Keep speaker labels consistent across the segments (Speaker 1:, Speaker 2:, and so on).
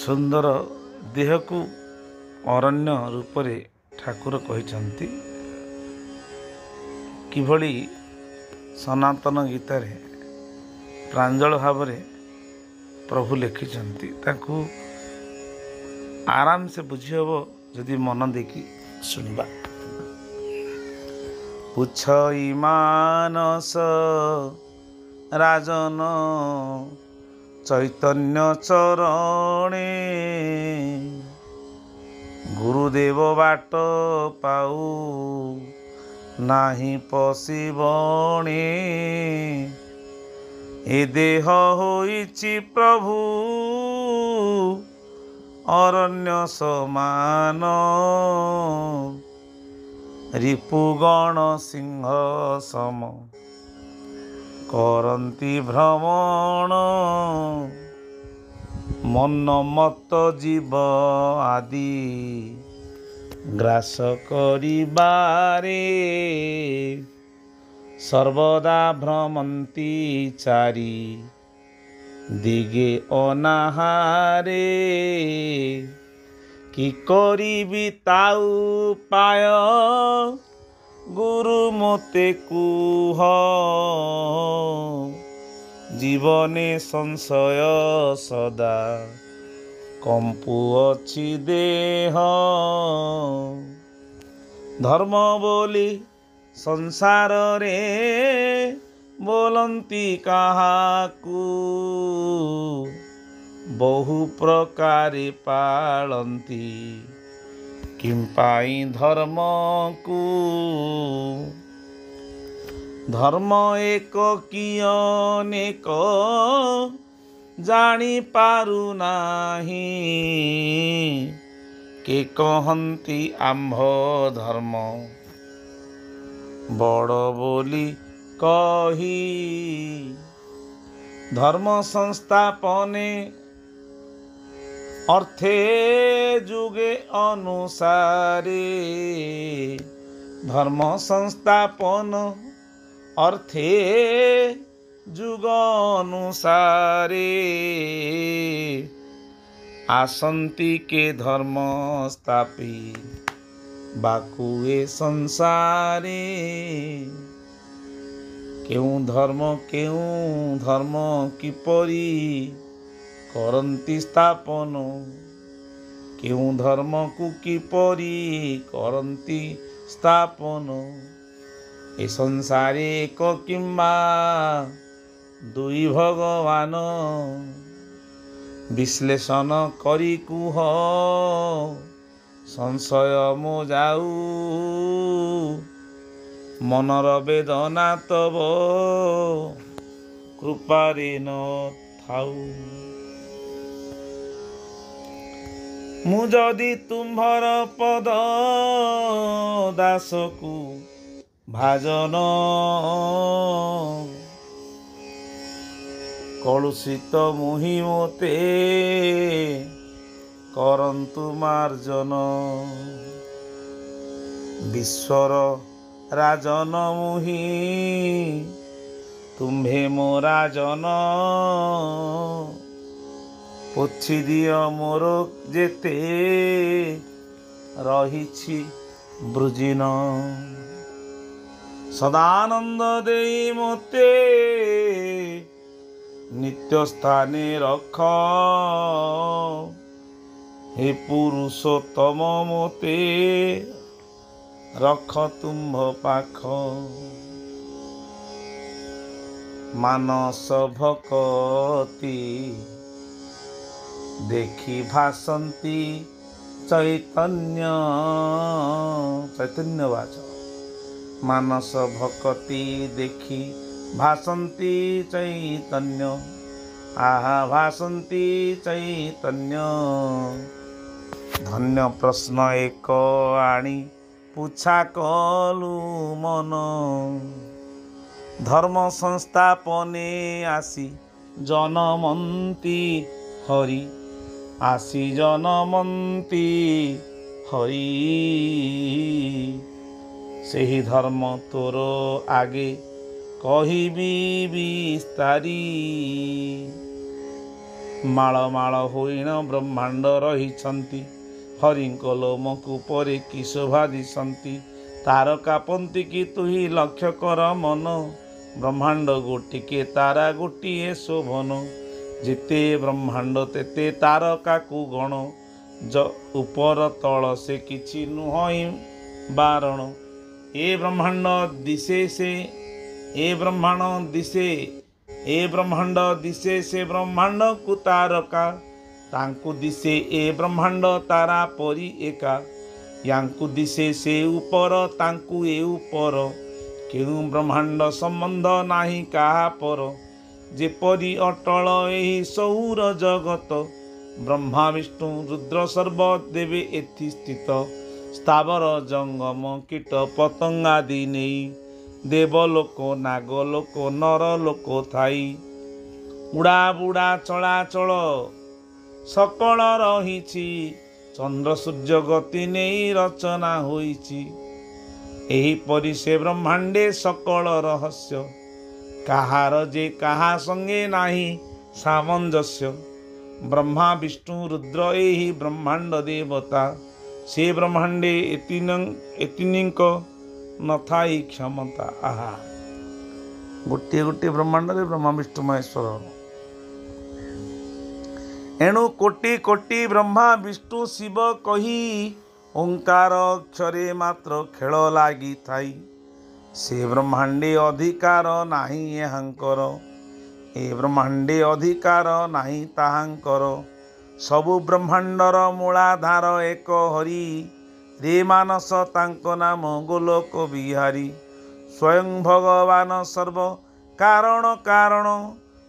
Speaker 1: ସୁନ୍ଦର ଦେହକୁ ଅରଣ୍ୟ ରୂପରେ ଠାକୁର କହିଛନ୍ତି। କିଭଳି ସନାତନ ଗୀତାରେ ପ୍ରାଞ୍ଜଳ ଭାବରେ ପ୍ରଭୁ ଲେଖିଛନ୍ତି, ତାକୁ ଆରାମସେ ବୁଝି ହେବ ଯଦି ମନ ଦେଇକି ଶୁଣିବା। ପୁଛଇ ମାନସ ରାଜନ ଚୈତନ୍ୟ ଚରଣେ, ଗୁରୁଦେବ ବାଟ ପାଉ ନାହିଁ ପଶିବଣେ। ଏ ଦେହ ହୋଇଛି ପ୍ରଭୁ ଅରଣ୍ୟ ସମାନ, ରିପୁଗଣ ସିଂହ ସମ କରନ୍ତି ଭ୍ରମଣ। ମନ ମତ ଜୀବ ଆଦି ଗ୍ରାସ କରିବାରେ, ସର୍ବଦା ଭ୍ରମନ୍ତି ଚାରି ଦିଗେ ଅନାହାରେ। କି କରିବି ତାଉ ପାୟ ଗୁରୁ ମୋତେ କୁହ, ଜୀବନେ ସଂଶୟ ସଦା କମ୍ପୁଅଛି ଦେହ। ଧର୍ମ ବୋଲି ସଂସାରରେ ବୋଲନ୍ତି କାହାକୁ, ବହୁ ପ୍ରକାରେ ପାଳନ୍ତି କିମ୍ପାଇଁ ଧର୍ମକୁ। ଧର୍ମ ଏକ କି ଅନେକ ଜାଣି ପାରୁନାହିଁ, କେ କହନ୍ତି ଆମ୍ଭ ଧର୍ମ ବଡ଼ ବୋଲି କହି। ଧର୍ମ ସଂସ୍ଥାପନେ ଅର୍ଥେ ଯୁগে ଅନୁସାରେ, ଧର୍ମ ସଂସ୍ଥାପନ ଅର୍ଥେ ଯୁଗ ଅନୁସାରେ। ଆସନ୍ତି କେ ଧର୍ମ ସ୍ଥାପି ବାକୁ ଏ ସଂସାରେ। କେଉଁ ଧର୍ମ କିପରି କରନ୍ତି ସ୍ଥାପନ, କେଉଁ ଧର୍ମକୁ କିପରି କରନ୍ତି ସ୍ଥାପନ। ଏ ସଂସାରେ ଏକ କିମ୍ବା ଦୁଇ ଭଗବାନ, ବିଶ୍ଳେଷଣ କରି କୁହ ସଂଶୟ ମୋ ଯାଉ। ମନର ବେଦନା ତବ କୃପାରେ ନ ଥାଉ। ମୁଁ ଯଦି ତୁମ୍ଭର ପଦ ଦାସକୁ ଭାଜନ, କଳୁଷିତ ମୁହିଁ ମୋତେ କରନ୍ତୁ ମାର୍ଜନ। ବିଶ୍ୱର ରାଜନ ମୁହିଁ ତୁମ୍ଭେ ମୋ ରାଜନ, ପୋଛି ଦିଅ ମୋର ଯେତେ ରହିଛି ବୃଜିନ। ସଦାନନ୍ଦ ଦେଇ ମୋତେ ନିତ୍ୟ ସ୍ଥାନେ ରଖ, ହେ ପୁରୁଷୋତ୍ତମ ମୋତେ ରଖ ତୁମ୍ଭ ପାଖ। ମାନସ ଭକତି ଦେଖି ଭାସନ୍ତି ଚୈତନ୍ୟ ବାଚ। ମାନସ ଭକତି ଦେଖି ଭାସନ୍ତି ଚୈତନ୍ୟ, ଆହା ଭାସନ୍ତି ଚୈତନ୍ୟ। ଧନ୍ୟ ପ୍ରଶ୍ନ ଏକ ଆଣି ପୁଛା କଲୁ ମନ, ଧର୍ମ ସଂସ୍ଥାପନେ ଆସି ଜନମନ୍ତି ହରି। ଆସି ଜନମନ୍ତି ହରି, ସେହି ଧର୍ମ ତୋର ଆଗେ କହିବି ବିସ୍ତାରୀ। ମାଳ ମାଳ ହୋଇଣ ବ୍ରହ୍ମାଣ୍ଡ ରହିଛନ୍ତି। ହରିଙ୍କ ଲୋମକୁ ପରେ କି ଶୋଭା ଦିଶନ୍ତି। ତାରକା ପନ୍ତିକି ତୁହି ଲକ୍ଷ୍ୟ କର ମନ। ବ୍ରହ୍ମାଣ୍ଡ ଗୋଟିକେ ତାରା ଗୋଟିଏ ଶୋଭନ। ଯେତେ ବ୍ରହ୍ମାଣ୍ଡ ତେତେ ତାରକାକୁ ଗଣ। ଉପର ତଳ ସେ କିଛି ନୁହଁ ବାରଣ। ଏ ବ୍ରହ୍ମାଣ୍ଡ ଦିଶେ ସେ ଏ ବ୍ରହ୍ମାଣ୍ଡ ଦିଶେ ଏ ବ୍ରହ୍ମାଣ୍ଡ ଦିଶେ ସେ ବ୍ରହ୍ମାଣ୍ଡକୁ ତାରକା। ତାଙ୍କୁ ଦିଶେ ଏ ବ୍ରହ୍ମାଣ୍ଡ ତାରା ପରି ଏକା। ୟାଙ୍କୁ ଦିଶେ ସେ ଉପର ତାଙ୍କୁ ଏ ଉପର। କେଉଁ ବ୍ରହ୍ମାଣ୍ଡ ସମ୍ବନ୍ଧ ନାହିଁ କାହା ପର। ଯେପରି ଅଟଳ ଏହି ସୌର ଜଗତ। ବ୍ରହ୍ମା ବିଷ୍ଣୁ ରୁଦ୍ର ସର୍ବ ଦେବେ ଏଥି ସ୍ଥିତ। ସ୍ଥାବର ଜଙ୍ଗମ କୀଟ ପତଙ୍ଗାଦି ନେଇ। ଦେବଲୋକ ନାଗଲୋକ ନରଲୋକ ଥାଇ। ଉଡ଼ା ବୁଡ଼ା ଚଳାଚଳ ସକଳ ରହିଛି। ଚନ୍ଦ୍ର ସୂର୍ଯ୍ୟ ଗତି ନେଇ ରଚନା ହୋଇଛି। ଏହିପରି ସେ ବ୍ରହ୍ମାଣ୍ଡେ ସକଳ ରହସ୍ୟ। କାହାର ଯେ କାହା ସଙ୍ଗେ ନାହିଁ ସାମଞ୍ଜସ୍ୟ। ବ୍ରହ୍ମା ବିଷ୍ଣୁ ରୁଦ୍ର ଏହି ବ୍ରହ୍ମାଣ୍ଡ ଦେବତା। ସେ ବ୍ରହ୍ମାଣ୍ଡେ ଏତିନିଙ୍କ ନଥାଇ କ୍ଷମତା। ଆହା, ଗୋଟିଏ ଗୋଟିଏ ବ୍ରହ୍ମାଣ୍ଡରେ ବ୍ରହ୍ମା ବିଷ୍ଣୁ ମହେଶ୍ୱର। ଏଣୁ କୋଟି କୋଟି ବ୍ରହ୍ମା ବିଷ୍ଣୁ ଶିବ କହି। ଓଙ୍କାର ଅକ୍ଷରେ ମାତ୍ର ଖେଳ ଲାଗିଥାଇ। ସେ ବ୍ରହ୍ମାଣ୍ଡେ ଅଧିକାର ନାହିଁ ଏହାଙ୍କର। ଏ ବ୍ରହ୍ମାଣ୍ଡେ ଅଧିକାର ନାହିଁ ତାହାଙ୍କର। ସବୁ ବ୍ରହ୍ମାଣ୍ଡର ମୂଳାଧାର ଏକ ହରି। ରେ ମାନସ ତାଙ୍କ ନାମ ଗୋଲୋକ ବିହାରୀ। ସ୍ୱୟଂ ଭଗବାନ ସର୍ବ କାରଣ କାରଣ।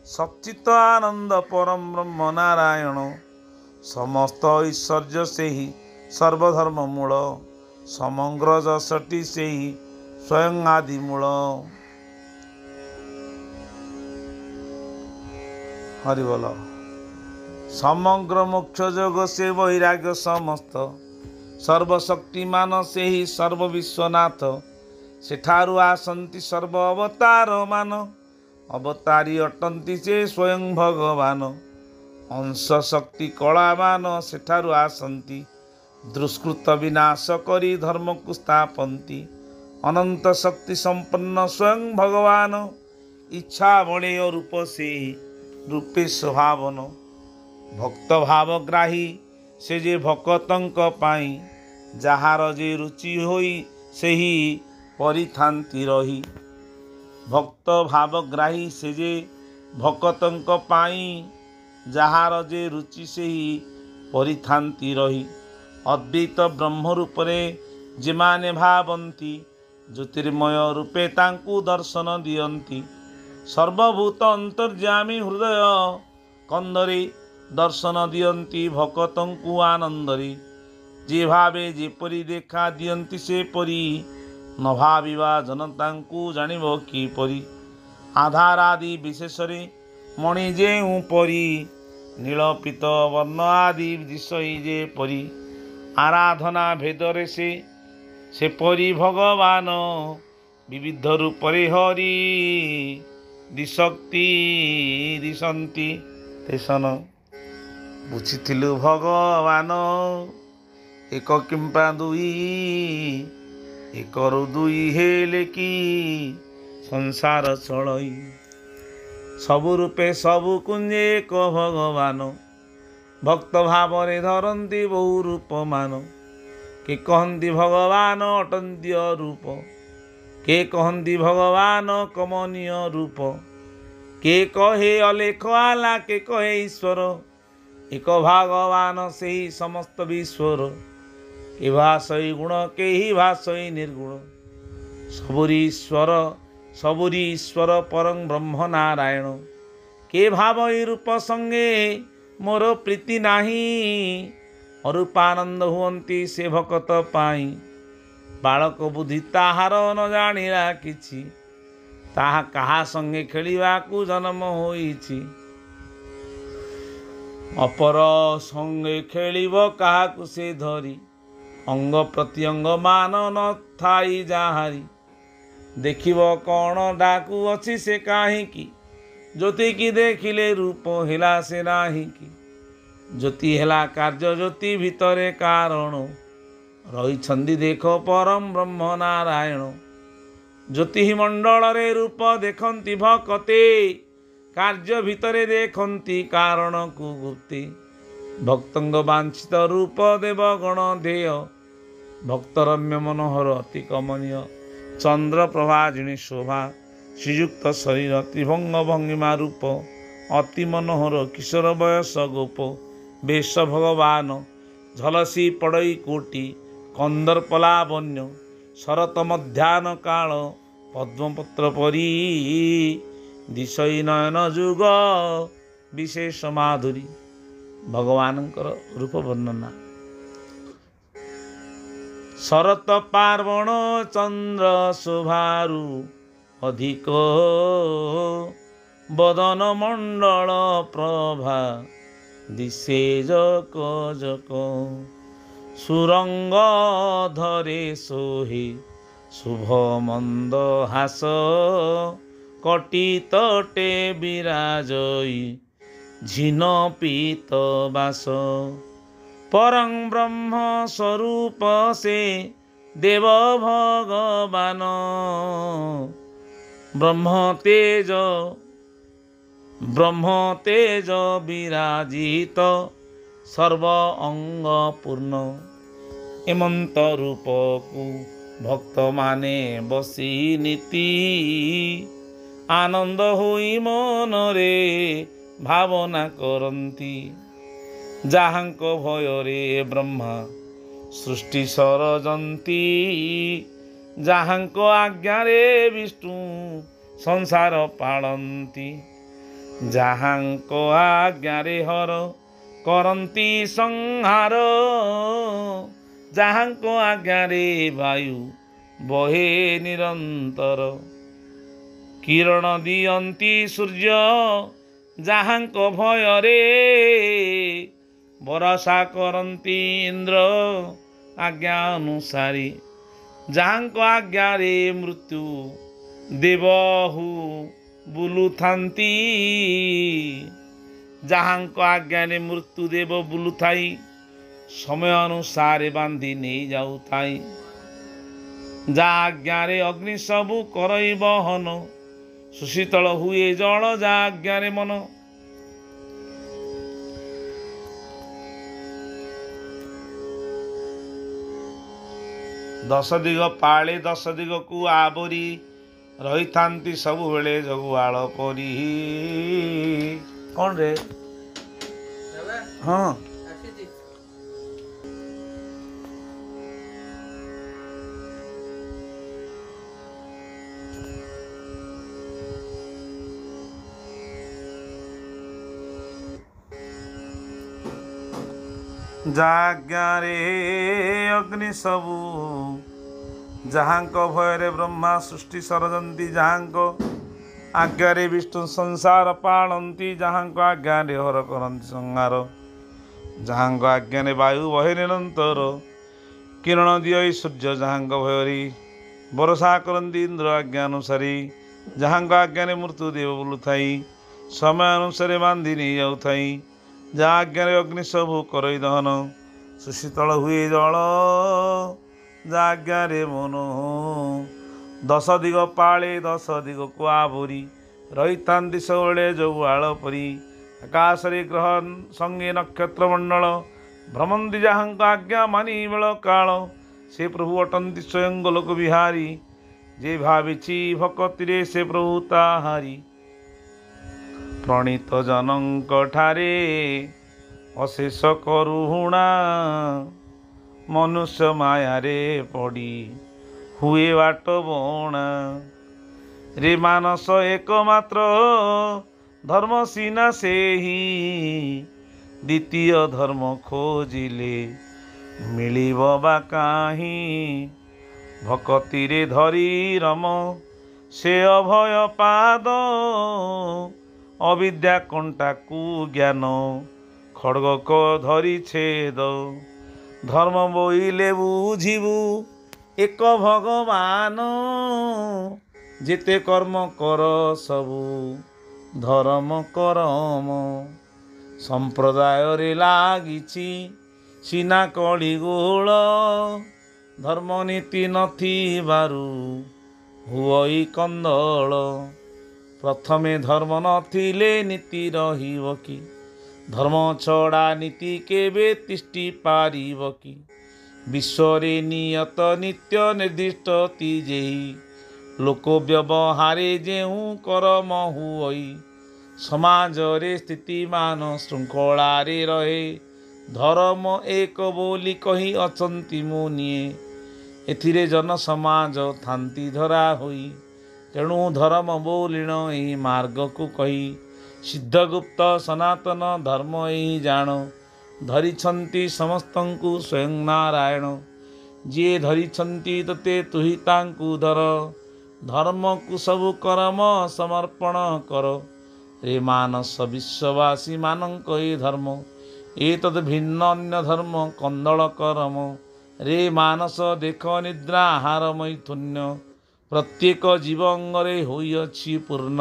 Speaker 1: ସଚ୍ଚିତ ଆନନ୍ଦ ପରମ ବ୍ରହ୍ମ ନାରାୟଣ। ସମସ୍ତ ଐଶ୍ୱର୍ଯ୍ୟ ସେହି ସର୍ବଧର୍ମ ମୂଳ। ସମଗ୍ର ଯଶଟି ସେହି ସ୍ୱୟଂ ଆଦି ମୂଳ। ହରିବୋଲ। ସମଗ୍ର ମୋକ୍ଷ ଯୋଗ ସେ ବୈରାଗ୍ୟ ସମସ୍ତ। ସର୍ବଶକ୍ତିମାନ ସେହି ସର୍ବ ବିଶ୍ୱନାଥ। ସେଠାରୁ ଆସନ୍ତି ସର୍ବ ଅବତାର ମାନ। ଅବତାରୀ ଅଟନ୍ତି ସେ ସ୍ୱୟଂ ଭଗବାନ। ଅଂଶ ଶକ୍ତି କଳାମାନ ସେଠାରୁ ଆସନ୍ତି। ଦୁଷ୍କୃତ ବିନାଶ କରି ଧର୍ମକୁ ସ୍ଥାପନ୍ତି। ଅନନ୍ତ ଶକ୍ତି ସମ୍ପନ୍ନ ସ୍ୱୟଂ ଭଗବାନ। ଇଚ୍ଛା ବଳୟ ରୂପ ସେହି ରୂପେ ସ୍ୱଭାବନ। ଭକ୍ତ ଭାବଗ୍ରାହୀ ସେ ଯେ ଭକତଙ୍କ ପାଇଁ। ଯାହାର ଯେ ରୁଚି ହୋଇ ସେହି ପରିଥାନ୍ତି ରହି। ଭକ୍ତ ଭାବଗ୍ରାହୀ ସେ ଯେ ଭକତଙ୍କ ପାଇଁ। ଯାହାର ଯେ ରୁଚି ସେହି ପରିଥାନ୍ତି ରହି। ଅଦ୍ୱୈତ ବ୍ରହ୍ମ ରୂପରେ ଯେମାନେ ଭାବନ୍ତି। ଜ୍ୟୋତିର୍ମୟ ରୂପେ ତାଙ୍କୁ ଦର୍ଶନ ଦିଅନ୍ତି। ସର୍ବଭୂତ ଅନ୍ତର୍ଯ୍ୟାମୀ ହୃଦୟ କନ୍ଦରେ। ଦର୍ଶନ ଦିଅନ୍ତି ଭକତଙ୍କୁ ଆନନ୍ଦରେ। ଯେ ଭାବେ ଯେପରି ଦେଖା ଦିଅନ୍ତି ସେପରି। ନ ଭାବିବା ଜନତାଙ୍କୁ ଜାଣିବ କିପରି। ଆଧାରାଦି ବିଶେଷରେ ମଣି ଯେଉଁ ପରି। ନୀଳ ପୀତ ବର୍ଣ୍ଣ ଆଦି ଦିଶଇ ଯେପରି। ଆରାଧନା ଭେଦରେ ସେ ସେପରି ଭଗବାନ। ବିବିଧ ରୂପରେ ହରି ଦିଶକ୍ତି ଦିଶନ୍ତି ତେସନ। ବୁଝିଥିଲୁ ଭଗବାନ ଏକ କିମ୍ବା ଦୁଇ। ଏକରୁ ଦୁଇ ହେଲେ କି ସଂସାର ଚଳଇ। ସବୁ ରୂପେ ସବୁ କୁଞ୍ଜେ ଏକ ଭଗବାନ। ଭକ୍ତ ଭାବରେ ଧରନ୍ତି ବହୁ ରୂପମାନ। କେ କହନ୍ତି ଭଗବାନ ଅଟନ୍ତି ଅରୂପ। କେ କହନ୍ତି ଭଗବାନ କମନୀୟ ରୂପ। କେ କହେ ଅଲେଖ ଆଲା କେ କହେ ଈଶ୍ୱର। ଏକ ଭଗବାନ ସେହି ସମସ୍ତ ବିଶ୍ୱର। କେ ଭାଷଇ ଗୁଣ କେହି ଭାଷଇ ନିର୍ଗୁଣ। ସବୁରି ଈଶ୍ୱର ପରଂ ବ୍ରହ୍ମ ନାରାୟଣ। କେ ଭାବଇ ରୂପ ସଙ୍ଗେ ମୋର ପ୍ରୀତି ନାହିଁ। ଅରୂପାନନ୍ଦ ହୁଅନ୍ତି ସେ ଭକତ ପାଇଁ। ବାଳକ ବୁଦ୍ଧି ତାହାର ନ ଜାଣିଲା କିଛି। ତାହା କାହା ସଙ୍ଗେ ଖେଳିବାକୁ ଜନ୍ମ ହୋଇଛି। ଅପର ସଙ୍ଗେ ଖେଳିବ କାହାକୁ ସେ ଧରି। ଅଙ୍ଗ ପ୍ରତ୍ୟଙ୍ଗ ମାନ ନଥାଇ ଯାହାରି। ଦେଖିବ କ'ଣ ଡାକୁ ଅଛି ସେ କାହିଁକି। ज्योति की देखिले रूप हिला से नाही कि ज्योति हेला कार्य ज्योति भितरे कारण रही देख परम ब्रह्म नारायण ज्योति मंडल रे रूप देखती भक्ते कार्य भितरे देखती कारण को गुप्ते भक्तंग वांछित रूप देव गण देय भक्तरम्य मनोहर अति कमनीय चंद्र प्रभाजिणी शोभा श्रीयुक्त शरीर त्रिभंग भंगिमा रूप अति मनोहर किशोर बयस गोप वेश भगवान झलसी पड़ई कोटि कंदर्पलावन्य शरत मध्याह्न काल पद्मपत्र परी दिशई नयन जुग विशेष माधुरी भगवानंकर रूप वर्णना शरत पार्वण चंद्र शोभारु अधिक बदन मंडल प्रभा दिशे जक जक सुरंग धरे सोहे शुभ मंद हास कटी तटे विराजई झिन पीत बास परं ब्रह्म स्वरूप से देव भगवान ब्रह्म तेज विराजित सर्व अंग पूर्ण एमंत रूप को भक्त माने बसी नीति आनंद होई मन रे भावना करती जाहांक भय रे ब्रह्मा सृष्टि सरजंती जाहांक आज्ञा रे विष्णु संसार पालंती जाहांक आज्ञा रे हर करंती संहार जाहांक आज्ञा रे वायु बहे निरंतर किरण दियंती सूर्य जाहांक भय रे बरसा करंती इंद्र आज्ञा अनुसारी जाहांक आज्ञा रे मृत्यु देवहु बुलुथांती जाहांक आज्ञा रे मृत्यु देव बुलुथाई समय अनुसारे बांधी नहीं जाऊथाई जा आज्ञा रे अग्नि सबु करई बहन सुशीतल हुए जल जा आज्ञा रे मन दश दिग पाले दश दिग को आवरी रही थांती सबु बेले जगुआल परी कौन रे हाँ जाज्ञा रे अग्नि सबु जहांक भय रे ब्रह्मा सृष्टि सरजंती जहांक आज्ञा रे विष्णु संसार पालंती जहांक आज्ञा रे हर करंती संहार जहांक आज्ञा रे वायु बहे निरंतर किरण दिय सूर्य जहांक भय रे बरसा करंती इंद्र आज्ञा अनुसारी जहांक आज्ञा रे मृत्यु देव बुलुथाई समय अनुसारे बांधी नहीं जाऊथाई जा आज्ञा रे अग्नि सबु करई दहन सुशीतल हुए जल जा आज्ञा रे मन दश दिग पाले दश दिग को आवरी रही थांती सबले जगुआल परी आकाश रे ग्रह संगे नक्षत्र मंडल भ्रमंती जहांक आज्ञा मानी बेल काल से प्रभु अटंती स्वयं गोलोक बिहारी जे भाविची भक्ति रे से प्रभु ताहारी प्रणीत जनक ठारे अशेष करुणा मनुष्य माया रे पड़ी हुए बाट बणा रे मानस एकमात्र धर्म सीना से ही द्वितीय धर्म खोजिले मिलिब बा काहीं भक्ति रे धरी रम से अभय पाद अविद्या कंटा कु ज्ञान खड़ग को धरी छेद धर्म बोइले बुझिबु एक भगवान जेते कर्म कर सबु ଧର୍ମ କରମ ସମ୍ପ୍ରଦାୟରେ ଲାଗିଛି ସିନା କଳିଗୋଳ ଧର୍ମନୀତି ନଥିବାରୁ ହୁଅଇ କନ୍ଦଳ ପ୍ରଥମେ ଧର୍ମ ନଥିଲେ ନୀତି ରହିବ କି ଧର୍ମ ଛଡ଼ା ନୀତି କେବେ ତିଷ୍ଠି ପାରିବ କି ବିଶ୍ୱରେ ନିୟତ ନିତ୍ୟ ନିର୍ଦ୍ଦିଷ୍ଟ ଯେହି ଲୋକ ବ୍ୟବହାରେ ଯେଉଁ କରମ ହୁଅଇ ସମାଜରେ ସ୍ଥିତିମାନ ଶୃଙ୍ଖଳାରେ ରହେ ଧର୍ମ ଏକ ବୋଲି କହି ଅଛନ୍ତି ମୁନିଏ ଏଥିରେ ଜନସମାଜ ଥାନ୍ତି ଧରା ହୋଇ ତେଣୁ ଧର୍ମ ବୋଲିଣ ଏହି ମାର୍ଗକୁ କହି ସିଦ୍ଧଗୁପ୍ତ ସନାତନ ଧର୍ମ ଏହି ଜାଣ ଧରିଛନ୍ତି ସମସ୍ତଙ୍କୁ ସ୍ୱୟଂ ନାରାୟଣ ଯିଏ ଧରିଛନ୍ତି ତତେ ତୁହି ତାଙ୍କୁ ଧର ଧର୍ମକୁ ସବୁ କରମ ସମର୍ପଣ କର ରେ ମାନସ ବିଶ୍ୱବାସୀ ମାନଙ୍କ ଏ ଧର୍ମ ଏତଦ୍ ଭିନ୍ନ ଅନ୍ୟ ଧର୍ମ କନ୍ଦଳ କରମ ରେ ମାନସ ଦେଖ ନିଦ୍ରା ଆହାର ମୈଥୁନ୍ୟ ପ୍ରତ୍ୟେକ ଜୀବ ଅଙ୍ଗରେ ହୋଇଅଛି ପୂର୍ଣ୍ଣ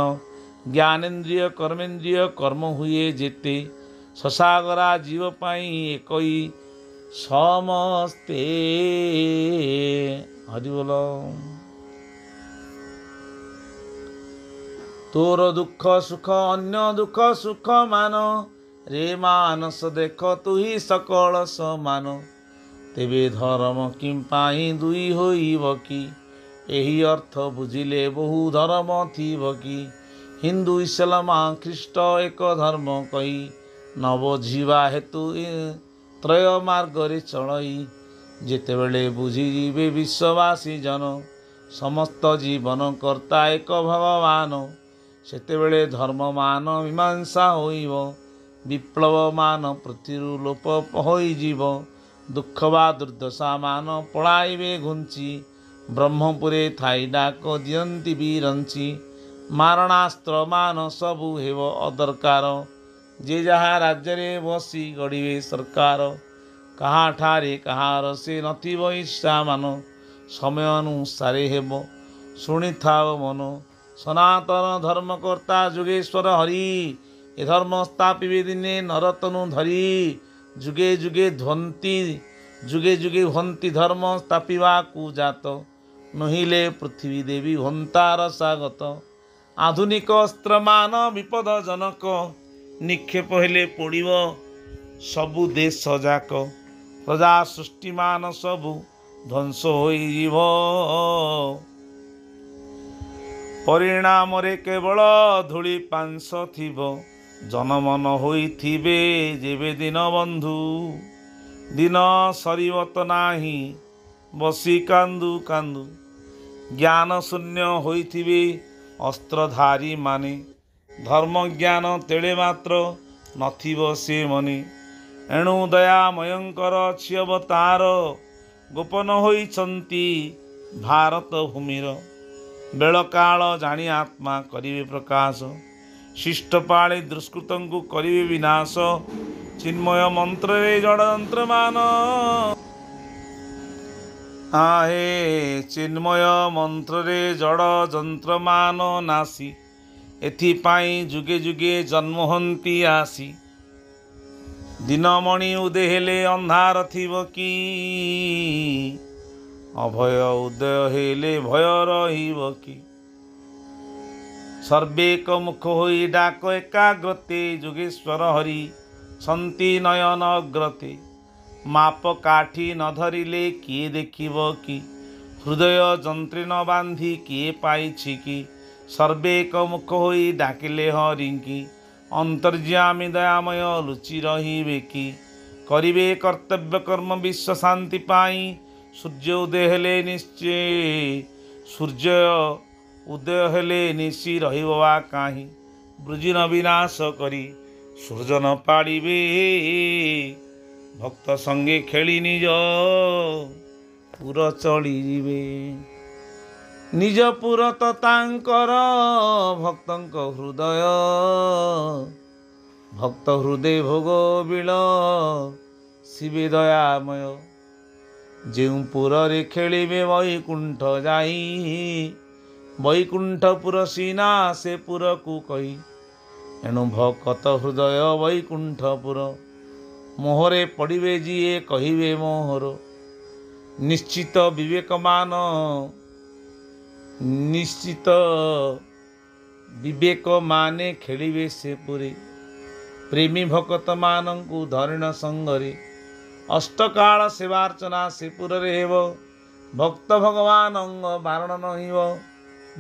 Speaker 1: ଜ୍ଞାନେନ୍ଦ୍ରିୟ କର୍ମେନ୍ଦ୍ରିୟ କର୍ମ ହୁଏ ଯେତେ ସସାଗରା ଜୀବ ପାଇଁ ଏକଇ ସମସ୍ତେ ହରିବୋଲ ତୋର ଦୁଃଖ ସୁଖ ଅନ୍ୟ ଦୁଃଖ ସୁଖ ମାନ ରେ ମାନସ ଦେଖ ତୁହି ସକଳ ସମାନ ତେବେ ଧର୍ମ କିମ୍ପାଇଁ ଦୁଇ ହୋଇବ କି ଏହି ଅର୍ଥ ବୁଝିଲେ ବହୁ ଧର୍ମ ଥିବ କି ହିନ୍ଦୁ ଇସଲାମ ଖ୍ରୀଷ୍ଟ ଏକ ଧର୍ମ କହି ନବ ଯିବା ହେତୁ ତ୍ରୟ ମାର୍ଗରେ ଚଳଇ ଯେତେବେଳେ ବୁଝିଯିବେ ବିଶ୍ୱବାସୀ ଜନ ସମସ୍ତ ଜୀବନ କର୍ତ୍ତା ଏକ ଭଗବାନ ସେତେବେଳେ ଧର୍ମମାନ ମୀମାଂସା ହୋଇବ ବିପ୍ଳବମାନ ପୃଥିବୀରୁ ଲୋପ ହୋଇଯିବ ଦୁଃଖ ବା ଦୁର୍ଦ୍ଦଶା ମାନ ପଳାଇବେ ଘୁଞ୍ଚି ବ୍ରହ୍ମପୁରେ ଥାଇ ଡାକ ଦିଅନ୍ତି ବିରଞ୍ଚି ମାରଣାସ୍ତ୍ର ମାନ ସବୁ ହେବ ଅଦରକାର ଯେ ଯାହା ରାଜ୍ୟରେ ବସି ଗଢ଼ିବେ ସରକାର କାହାଠାରେ କାହାର ସେ ନଥିବ ଇର୍ଷା ମାନ ସମୟ ଅନୁସାରେ ହେବ ଶୁଣିଥାଅ ମନ ସନାତନ ଧର୍ମକର୍ତ୍ତା ଯୋଗେଶ୍ୱର ହରି ଏ ଧର୍ମ ସ୍ଥାପିବେ ଦିନେ ନରତନୁ ଧରି ଯୁଗେ ଯୁଗେ ହୁଅନ୍ତି ଧର୍ମ ସ୍ଥାପିବାକୁ ଜାତ ନହିଲେ ପୃଥିବୀ ଦେବୀ ହୁଅନ୍ତାର ସ୍ୱାଗତ ଆଧୁନିକ ଅସ୍ତ୍ରମାନ ବିପଦଜନକ ନିକ୍ଷେପ ହେଲେ ପଡ଼ିବ ସବୁ ଦେଶ ଯାକ ପ୍ରଜା ସୃଷ୍ଟିମାନ ସବୁ ଧ୍ୱଂସ ହୋଇଯିବ ପରିଣାମରେ କେବଳ ଧୂଳି ପାଂଶ ଥିବ ଜନମନ ହୋଇଥିବେ ଯେବେ ଦିନ ବନ୍ଧୁ ଦିନ ସରିବ ତ ନାହିଁ ବସି କାନ୍ଦୁ କାନ୍ଦୁ ଜ୍ଞାନ ଶୂନ୍ୟ ହୋଇଥିବେ ଅସ୍ତ୍ରଧାରୀ ମାନେ ଧର୍ମ ଜ୍ଞାନ ତେଳେ ମାତ୍ର ନଥିବ ସେ ମନେ ଏଣୁ ଦୟାମୟଙ୍କର ଅଛି ଅବତାର ଗୋପନ ହୋଇଛନ୍ତି ଭାରତ ଭୂମିର ବେଳକାଳ ଜାଣି ଆତ୍ମା କରିବେ ପ୍ରକାଶ ଶିଷ୍ଟ ପାଳି ଦୁଷ୍କୃତଙ୍କୁ କରିବେ ବିନାଶ ଚିନ୍ମୟ ମନ୍ତ୍ରରେ ଜଡ଼ଯନ୍ତ୍ରମାନ ଆହେ ଚିନ୍ମୟ ମନ୍ତ୍ରରେ ଜଡ଼ଯନ୍ତ୍ରମାନ ନାସି ଏଥିପାଇଁ ଯୁଗେ ଯୁଗେ ଜନ୍ମ ହୁଅନ୍ତି ଆସି ଦିନମଣି ଉଦୟ ହେଲେ ଅନ୍ଧାର ଥିବ କି ଅଭୟ ଉଦୟ ହେଲେ ଭୟ ରହିବ କି ସର୍ବେକ ମୁଖ ହୋଇ ଡାକ ଏକାଗ୍ରତେ ଯୋଗେଶ୍ୱର ହରି ସନ୍ତି ନୟନ ଅଗ୍ରତେ ମାପ କାଠି ନ ଧରିଲେ କିଏ ଦେଖିବ କି ହୃଦୟ ଯନ୍ତ୍ରେ ନ ବାନ୍ଧି କିଏ ପାଇଛି କି ସର୍ବେକ ମୁଖ ହୋଇ ଡାକିଲେ ହରିଙ୍କି ଅନ୍ତର୍ଯ୍ୟାମୀ ଦୟାମୟ ଲୁଚି ରହିବେ କି କରିବେ କର୍ତ୍ତବ୍ୟ କର୍ମ ବିଶ୍ୱ ଶାନ୍ତି ପାଇଁ ସୂର୍ଯ୍ୟ ଉଦୟ ହେଲେ ଉଦୟ ହେଲେ ନିଶି ରହିବ ବା କାହିଁ ବୃଜିନ ବିନାଶ କରି ସୃଜନ ପାଳିବେ ଭକ୍ତ ସଙ୍ଗେ ଖେଳି ନିଜ ପୁର ଚଳିଯିବେ ନିଜ ପୁର ତ ତାଙ୍କର ଭକ୍ତଙ୍କ ହୃଦୟ ଭକ୍ତ ହୃଦୟ ଭୋଗ ବିଳ ଶିବେ ଦୟାମୟ ଯେଉଁ ପୁରରେ ଖେଳିବେ ବୈକୁଣ୍ଠ ଯାଇ ବୈକୁଣ୍ଠପୁର ସିନା ସେ ପୁରକୁ କହି ଏଣୁ ଭକତ ହୃଦୟ ବୈକୁଣ୍ଠପୁର ମୋହରେ ପଡ଼ିବେ ଯିଏ କହିବେ ମୋହର ନିଶ୍ଚିତ ବିବେକମାନ ନିଶ୍ଚିତ ବିବେକ ମାନେ ଖେଳିବେ ସେ ପୁରୀ ପ୍ରେମୀ ଭକତ ମାନଙ୍କୁ ଧରିଣ ସଙ୍ଗରେ ଅଷ୍ଟକାଳ ସେବାର୍ଚ୍ଚନା ସେ ପୁରରେ ହେବ ଭକ୍ତ ଭଗବାନଙ୍କ ବାରଣ ନହିବ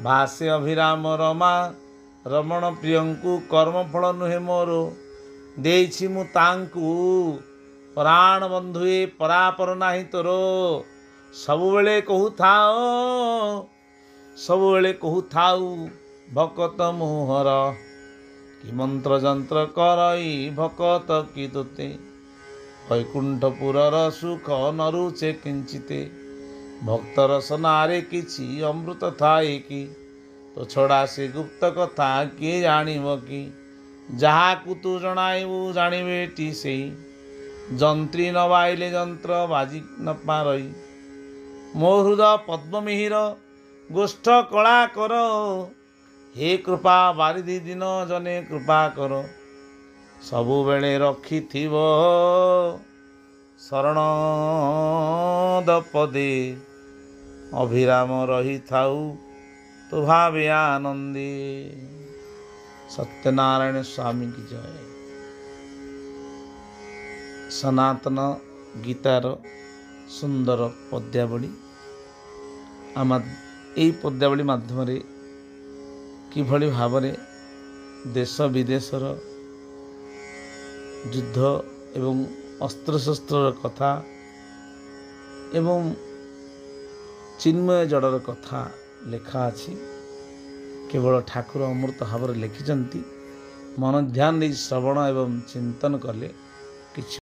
Speaker 1: ଭାସେ ଅଭିରାମ ରମା ରମଣ ପ୍ରିୟଙ୍କୁ କର୍ମଫଳ ନୁହେଁ ମୋର ଦେଇଛି ମୁଁ ତାଙ୍କୁ ପ୍ରାଣ ବନ୍ଧୁଏ ପରାପର ନାହିଁ ତୋର ସବୁବେଳେ କହୁଥାଉ ଭକତ ମୋହର କି ମନ୍ତ୍ର ଯନ୍ତ୍ର କରଇ ଭକତ କି ତୋତେ ବୈକୁଣ୍ଠପୁରର ସୁଖ ନରୁଚେ କିଞ୍ଚିତେ ଭକ୍ତର ସନାରେ କିଛି ଅମୃତ ଥାଏ କି ତୋ ଛଡ଼ା ସେ ଗୁପ୍ତ କଥା କିଏ ଜାଣିବ କି ଯାହାକୁ ତୁ ଜଣାଇବୁ ଜାଣିବେ ଟି ସେଇ ଯନ୍ତ୍ରୀ ନ ବାଇଲେ ଯନ୍ତ୍ର ବାଜି ନ ପାରଇ ମୋ ହୃଦ ପଦ୍ମମିହିର ଗୋଷ୍ଠ କଳା କର ହେ କୃପା ବାରିଧି ଦିନ ଜନେ କୃପା କର ସବୁବେଳେ ରଖିଥିବ ଶରଣ ଦପଦେ ଅଭିରାମ ରହିଥାଉ ତୁ ଭାବେ ଆନନ୍ଦେ। ସତ୍ୟନାରାୟଣ ସ୍ୱାମୀ କି ଜୟ। ସନାତନ ଗୀତାର ସୁନ୍ଦର ପଦ୍ୟାବଳୀ ଏହି ପଦ୍ୟାବଳୀ ମାଧ୍ୟମରେ କିଭଳି ଭାବରେ ଦେଶ ବିଦେଶର ଯୁଦ୍ଧ ଏବଂ ଅସ୍ତ୍ରଶସ୍ତ୍ରର କଥା ଏବଂ ଚିନ୍ମୟ ଜଡ଼ର କଥା ଲେଖା ଅଛି କେବଳ ଠାକୁର ଅମୃତ ଭାବରେ ଲେଖିଛନ୍ତି ମନ ଧ୍ୟାନ ଦେଇ ଶ୍ରବଣ ଏବଂ ଚିନ୍ତନ କଲେ କିଛି